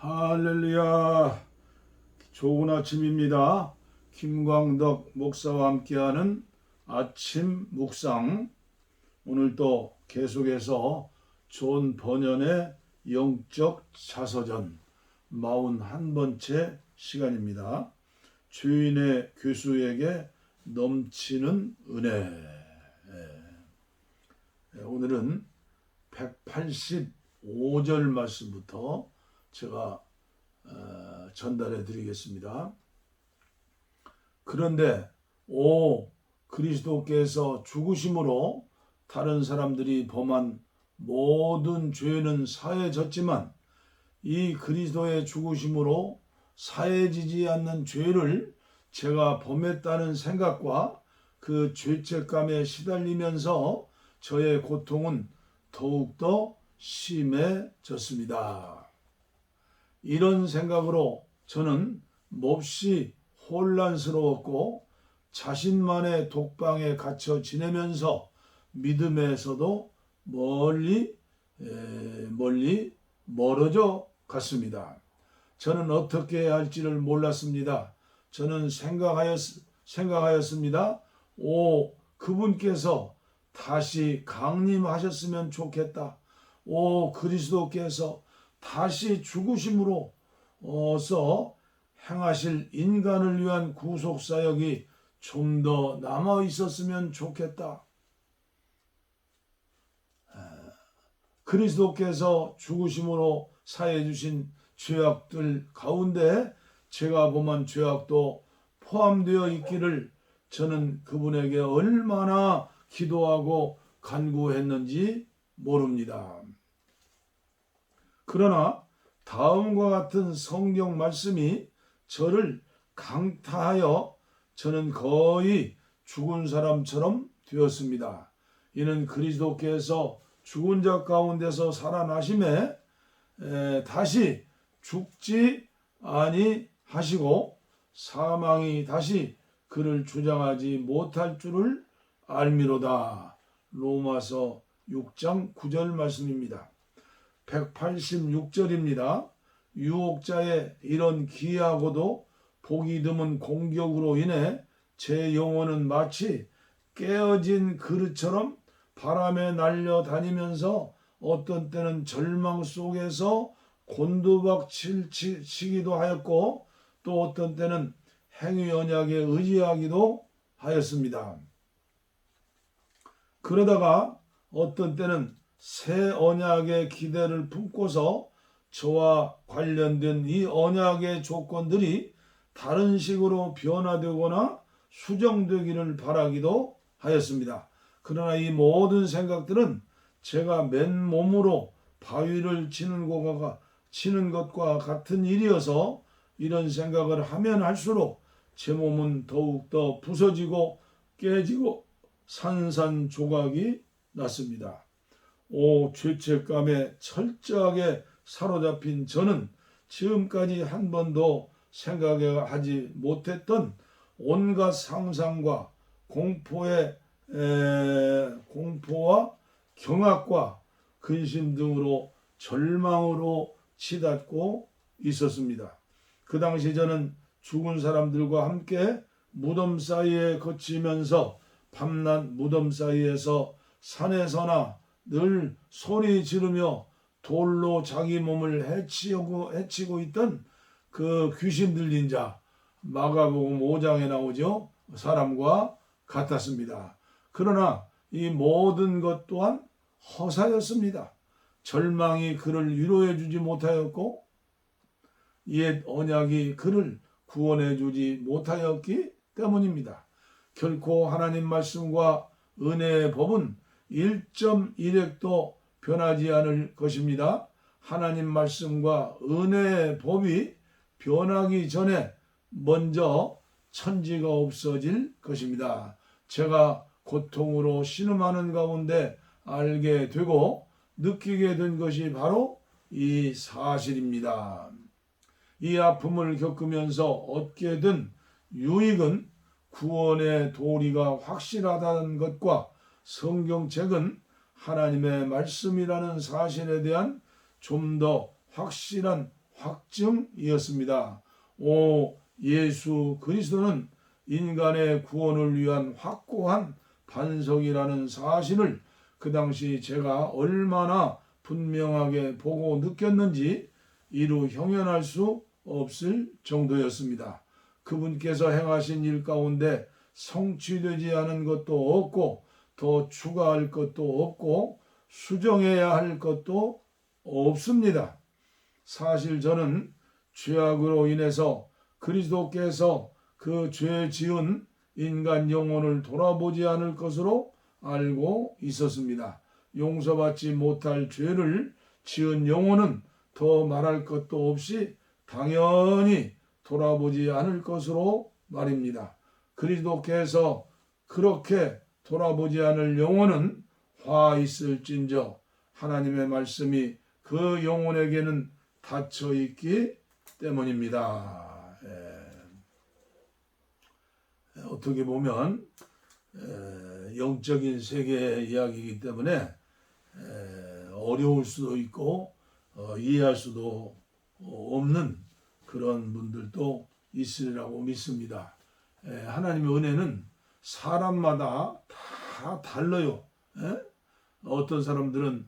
할렐루야. 좋은 아침입니다. 김광덕 목사와 함께하는 아침 묵상. 오늘도 계속해서 존 버년의 영적 자서전 41번째 시간입니다. 주인의 교수에게 넘치는 은혜. 오늘은 185절 말씀부터 제가 전달해 드리겠습니다. 그런데 그리스도께서 죽으심으로 다른 사람들이 범한 모든 죄는 사해졌지만 이 그리스도의 죽으심으로 사해지지 않는 죄를 제가 범했다는 생각과 그 죄책감에 시달리면서 저의 고통은 더욱더 심해졌습니다. 이런 생각으로 저는 몹시 혼란스러웠고 자신만의 독방에 갇혀 지내면서 믿음에서도 멀리 멀어져 갔습니다. 저는 어떻게 해야 할지를 몰랐습니다. 저는 생각하였습니다. 그분께서 다시 강림하셨으면 좋겠다. 그리스도께서 다시 죽으심으로써 행하실 인간을 위한 구속사역이 좀 더 남아 있었으면 좋겠다. 그리스도께서 죽으심으로 사해 주신 죄악들 가운데 제가 범한 죄악도 포함되어 있기를 저는 그분에게 얼마나 기도하고 간구했는지 모릅니다. 그러나 다음과 같은 성경 말씀이 저를 강타하여 저는 거의 죽은 사람처럼 되었습니다. 이는 그리스도께서 죽은 자 가운데서 살아나심에 다시 죽지 아니하시고 사망이 다시 그를 주장하지 못할 줄을 알미로다. 로마서 6장 9절 말씀입니다. 186절입니다. 유혹자의 이런 기이하고도 보기 드문 공격으로 인해 제 영혼은 마치 깨어진 그릇처럼 바람에 날려다니면서 어떤 때는 절망 속에서 곤두박질치기도 하였고 또 어떤 때는 행위 언약에 의지하기도 하였습니다. 그러다가 어떤 때는 새 언약의 기대를 품고서 저와 관련된 이 언약의 조건들이 다른 식으로 변화되거나 수정되기를 바라기도 하였습니다. 그러나 이 모든 생각들은 제가 맨몸으로 바위를 치는 것과 같은 일이어서 이런 생각을 하면 할수록 제 몸은 더욱더 부서지고 깨지고 산산조각이 났습니다. 죄책감에 철저하게 사로잡힌 저는 지금까지 한 번도 생각하지 못했던 온갖 상상과 공포와 경악과 근심 등으로 절망으로 치닫고 있었습니다. 그 당시 저는 죽은 사람들과 함께 무덤 사이에 거치면서 밤낮 무덤 사이에서 산에서나 늘 소리 지르며 돌로 자기 몸을 해치고 있던 그 귀신 들린 자, 마가복음 5장에 나오죠. 사람과 같았습니다. 그러나 이 모든 것 또한 허사였습니다. 절망이 그를 위로해 주지 못하였고 옛 언약이 그를 구원해 주지 못하였기 때문입니다. 결코 하나님 말씀과 은혜의 법은 1.1획도 변하지 않을 것입니다. 하나님 말씀과 은혜의 법이 변하기 전에 먼저 천지가 없어질 것입니다. 제가 고통으로 신음하는 가운데 알게 되고 느끼게 된 것이 바로 이 사실입니다. 이 아픔을 겪으면서 얻게 된 유익은 구원의 도리가 확실하다는 것과 성경책은 하나님의 말씀이라는 사실에 대한 좀 더 확실한 확증이었습니다. 오, 예수 그리스도는 인간의 구원을 위한 확고한 반석이라는 사실을 그 당시 제가 얼마나 분명하게 보고 느꼈는지 이루 형언할 수 없을 정도였습니다. 그분께서 행하신 일 가운데 성취되지 않은 것도 없고 더 추가할 것도 없고 수정해야 할 것도 없습니다. 사실 저는 죄악으로 인해서 그리스도께서 그 죄 지은 인간 영혼을 돌아보지 않을 것으로 알고 있었습니다. 용서받지 못할 죄를 지은 영혼은 더 말할 것도 없이 당연히 돌아보지 않을 것으로 말입니다. 그리스도께서 그렇게 돌아보지 않을 영혼은 화 있을진저 하나님의 말씀이 그 영혼에게는 닫혀 있기 때문입니다. 어떻게 보면 영적인 세계의 이야기이기 때문에 어려울 수도 있고 이해할 수도 없는 그런 분들도 있으리라고 믿습니다. 하나님의 은혜는 사람마다 다 달라요. 어떤 사람들은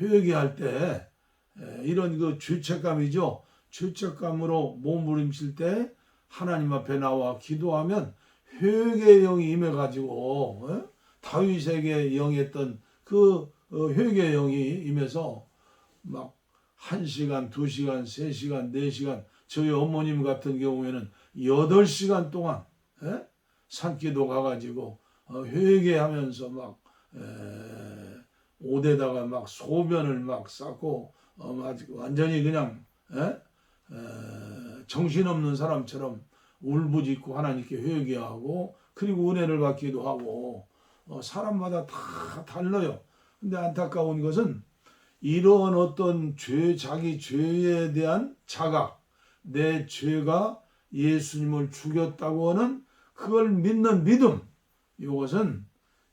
회개할 때 이런 그 죄책감이죠. 죄책감으로 몸부림칠 때 하나님 앞에 나와 기도하면 회개의 영이 임해가지고 다윗에게 영했던 그 회개의 영이 임해서 막 1시간, 2시간, 3시간, 4시간 저희 어머님 같은 경우에는 8시간 동안 산기도 가가지고 회개하면서 막 옷에다가 막 소변을 막 싸고 완전히 그냥 정신없는 사람처럼 울부짖고 하나님께 회개하고 그리고 은혜를 받기도 하고 사람마다 다 달라요. 근데 안타까운 것은 이런 어떤 자기 죄에 대한 자각, 내 죄가 예수님을 죽였다고 하는 그걸 믿는 믿음, 이것은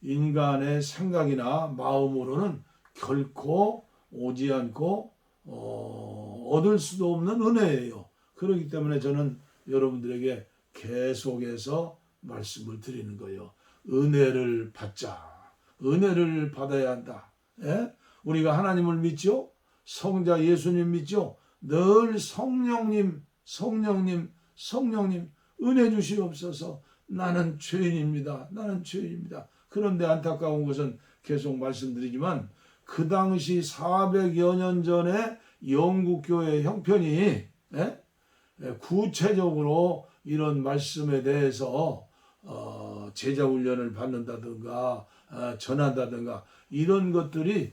인간의 생각이나 마음으로는 결코 오지 않고 얻을 수도 없는 은혜예요. 그렇기 때문에 저는 여러분들에게 계속해서 말씀을 드리는 거예요. 은혜를 받자. 은혜를 받아야 한다. 우리가 하나님을 믿죠? 성자 예수님 믿죠? 늘 성령님 은혜 주시옵소서. 나는 죄인입니다. 그런데 안타까운 것은 계속 말씀드리지만 그 당시 400여 년 전에 영국교회 형편이 구체적으로 이런 말씀에 대해서 제자 훈련을 받는다든가 전한다든가 이런 것들이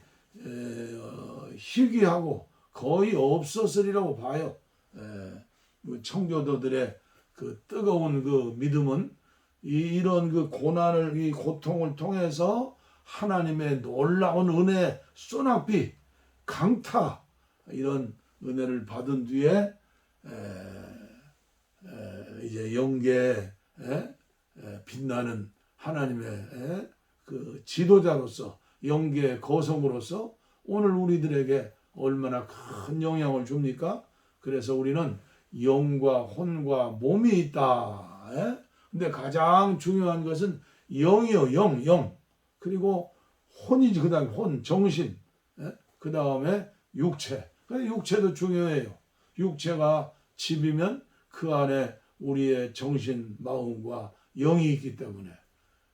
희귀하고 거의 없었으리라고 봐요. 청교도들의 그 뜨거운 그 믿음은 이런 그 고난을 이 고통을 통해서 하나님의 놀라운 은혜 소낙비 강타 이런 은혜를 받은 뒤에 이제 영계에 빛나는 하나님의 그 지도자로서 영계의 거성으로서 오늘 우리들에게 얼마나 큰 영향을 줍니까? 그래서 우리는 영과 혼과 몸이 있다. 근데 가장 중요한 것은 영이요. 영. 그리고 혼이지. 그 다음에 혼, 정신. 그 다음에 육체. 육체도 중요해요. 육체가 집이면 그 안에 우리의 정신, 마음과 영이 있기 때문에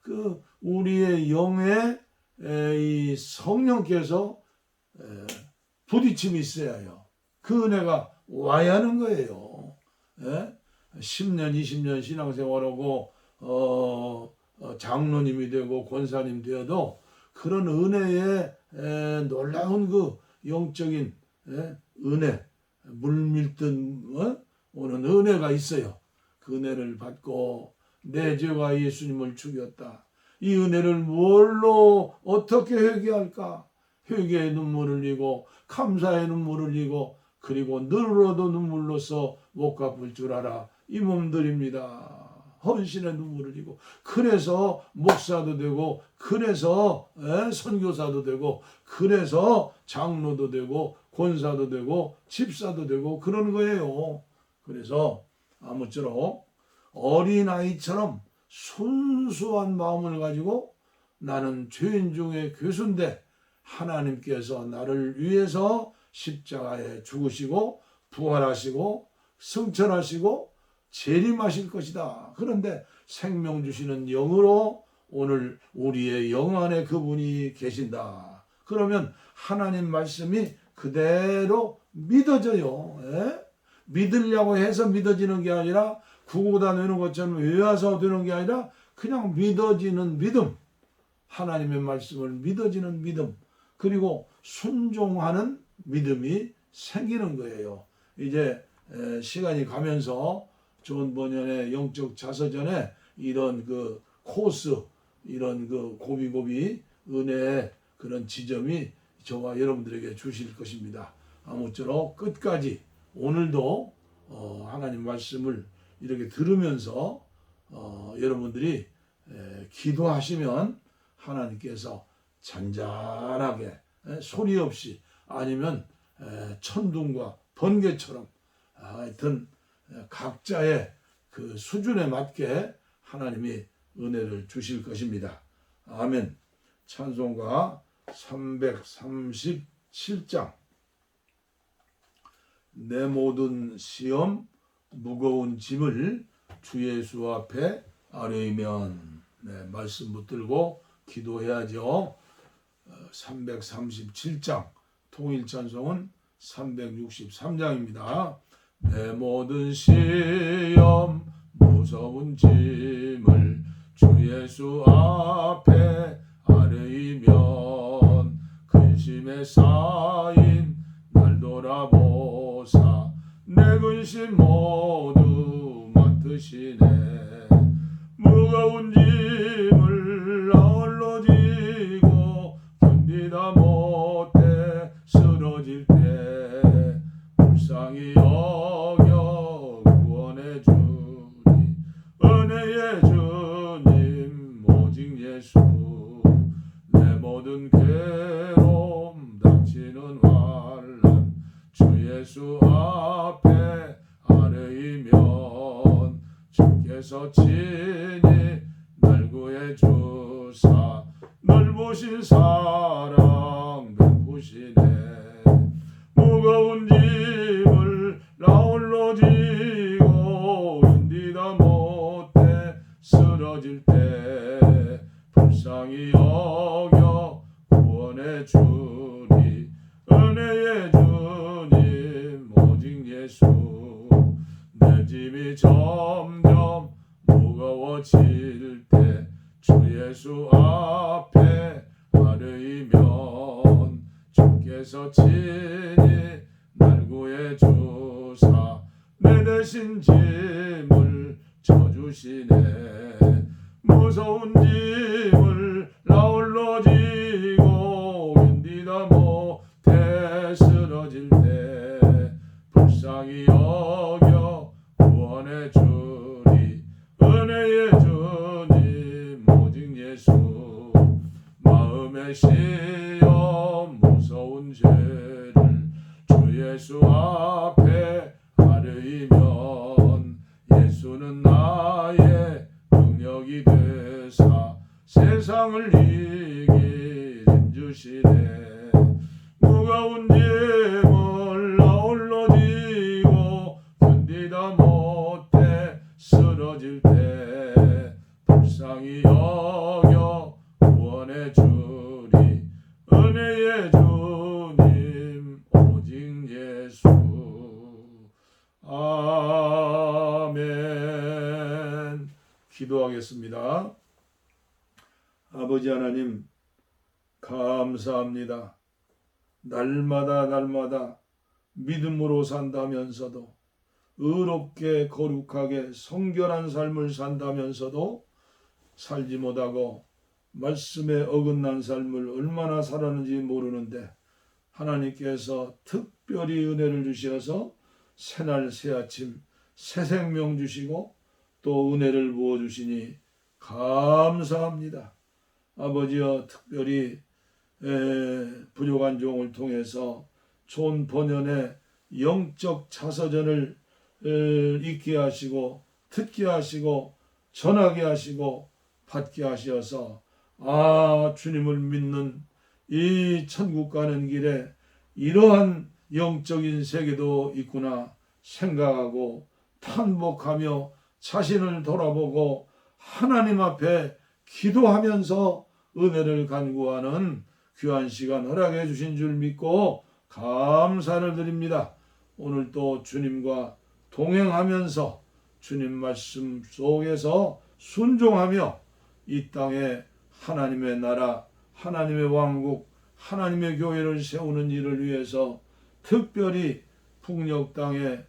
그 우리의 영에 이 성령께서 부딪힘이 있어야 해요. 그 은혜가 와야 하는 거예요. 10년, 20년 신앙생활하고 장로님이 되고 권사님 되어도 그런 은혜의 놀라운 그 영적인 은혜, 물밀듯 오는 은혜가 있어요. 그 은혜를 받고 내 죄가 예수님을 죽였다. 이 은혜를 뭘로 어떻게 회개할까? 회개의 눈물을 흘리고 감사의 눈물을 흘리고 그리고 늘어도 눈물로서 못 갚을 줄 알아. 이 몸들입니다. 헌신의 눈물을 흘리고 그래서 목사도 되고 그래서 선교사도 되고 그래서 장로도 되고 권사도 되고 집사도 되고 그런 거예요. 그래서 아무쪼록 어린아이처럼 순수한 마음을 가지고 나는 죄인 중에 괴수인데 하나님께서 나를 위해서 십자가에 죽으시고 부활하시고 승천하시고 재림하실 것이다. 그런데 생명 주시는 영으로 오늘 우리의 영 안에 그분이 계신다. 그러면 하나님 말씀이 그대로 믿어져요. 믿으려고 해서 믿어지는 게 아니라 구구단 외우는 것처럼 외워서 되는 게 아니라 그냥 믿어지는 믿음. 하나님의 말씀을 믿어지는 믿음. 그리고 순종하는 믿음이 생기는 거예요. 이제 시간이 가면서 좋은 번연의 영적 자서전에 이런 그 코스, 이런 그 고비고비 은혜의 그런 지점이 저와 여러분들에게 주실 것입니다. 아무쪼록 끝까지 오늘도 하나님 말씀을 이렇게 들으면서 여러분들이 기도하시면 하나님께서 잔잔하게 소리 없이 아니면 천둥과 번개처럼 하여튼 각자의 그 수준에 맞게 하나님이 은혜를 주실 것입니다. 아멘. 찬송가 337장 내 모든 시험 무거운 짐을 주 예수 앞에 아뢰면 말씀 붙들고 기도해야죠. 337장 통일 찬송은 363장입니다. 내 모든 시험 무서운 짐을 주 예수 앞에 아뢰면 근심에 쌓인 날 돌아보사 내 근심 모두 맡으시네. 무거운 짐을 나홀로 지고 견디다 못해 쓰러질 때 불쌍히 여겨 구원해 주니 은혜의 주님 오직 예수. 내 모든 괴로움 닥치는 환난 주 예수 앞에 아뢰면 주께서 친히 날 구해 주사 넓으신 사랑 베푸시네. 무거운 짐을 나홀로 지고 견디다 못해 쓰러질 때 불쌍히 여겨 구원해 주리 은혜의 주님 오직 예수. 내 짐이 점점 무거워질 때 주 예수 앞에 아뢰면 주께서 친히 날 구해 주사 내 대신 짐을 져주시네. 무서운 짐을 나홀로 지고 견디다 못해 쓰러질 때 불쌍히 여겨 구원해 주리 은혜의 주님 오직 예수. 마음의 시험 무서운 죄를 주 예수 앞에 아뢰면 예수는 나의 능력이 되사 세상을 이길 힘주시네. 무거운 짐을 나홀로 지고 견디다 못해 쓰러질 때 불쌍히 여겨 구원해 주리 은혜의 주님 오직 예수. 아멘. 기도하겠습니다. 아버지 하나님 감사합니다. 날마다 믿음으로 산다면서도 의롭게 거룩하게 성결한 삶을 산다면서도 살지 못하고 말씀에 어긋난 삶을 얼마나 살았는지 모르는데 하나님께서 특별히 은혜를 주셔서 새날 새아침 새 생명 주시고 또 은혜를 부어주시니 감사합니다. 아버지여 특별히 부족한 종을 통해서 좋은 본연의 영적 자서전을 읽게 하시고 듣게 하시고 전하게 하시고 받게 하셔서 주님을 믿는 이 천국 가는 길에 이러한 영적인 세계도 있구나 생각하고 탄복하며 자신을 돌아보고 하나님 앞에 기도하면서 은혜를 간구하는 귀한 시간 허락해 주신 줄 믿고 감사를 드립니다. 오늘도 주님과 동행하면서 주님 말씀 속에서 순종하며 이 땅에 하나님의 나라, 하나님의 왕국, 하나님의 교회를 세우는 일을 위해서 특별히 북녘 땅에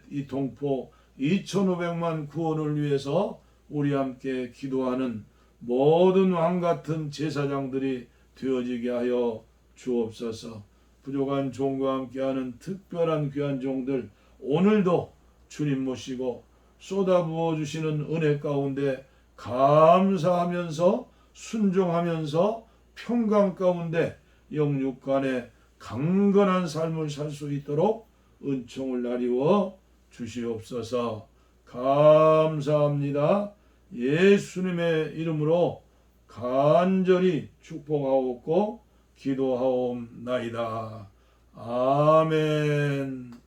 이 동포 2,500만 구원을 위해서 우리 함께 기도하는 모든 왕같은 제사장들이 되어지게 하여 주옵소서. 부족한 종과 함께하는 특별한 귀한 종들 오늘도 주님 모시고 쏟아부어 주시는 은혜 가운데 감사하면서 순종하면서 평강 가운데 영육간에 강건한 삶을 살 수 있도록 은총을 나리워 주시옵소서. 감사합니다. 예수님의 이름으로 간절히 축복하옵고 기도하옵나이다. 아멘.